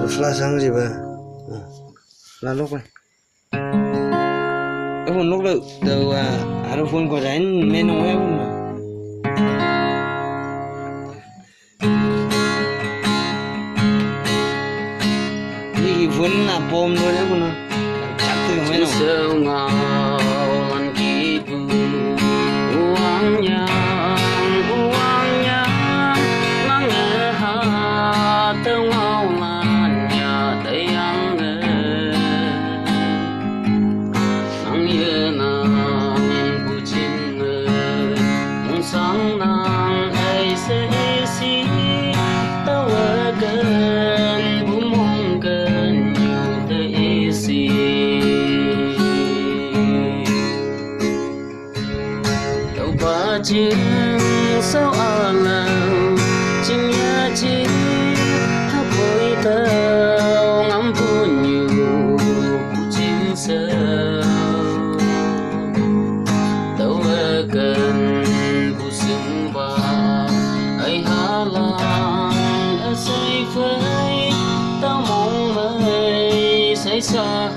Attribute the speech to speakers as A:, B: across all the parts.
A: Flash sang gì vậy? Là lúc này. Cái phone lúc đầu iPhone có rảnh men không em? Cái phone là bom rồi đấy con. Chắc từ mấy nào.
B: Chừng sao ở lâu chừng nhớ chi hát vui tao ngắm buồn nhiều của chim sâu tao ở gần buồn sương ba ấy hà lan ở say phơi tao mong mây say xa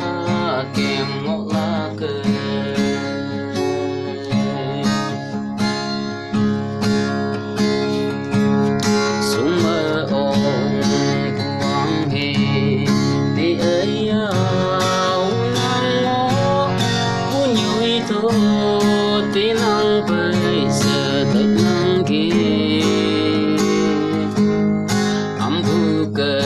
B: kèm ngõ lá cờ tí năng bây giờ thật năng kia ấm bu cờ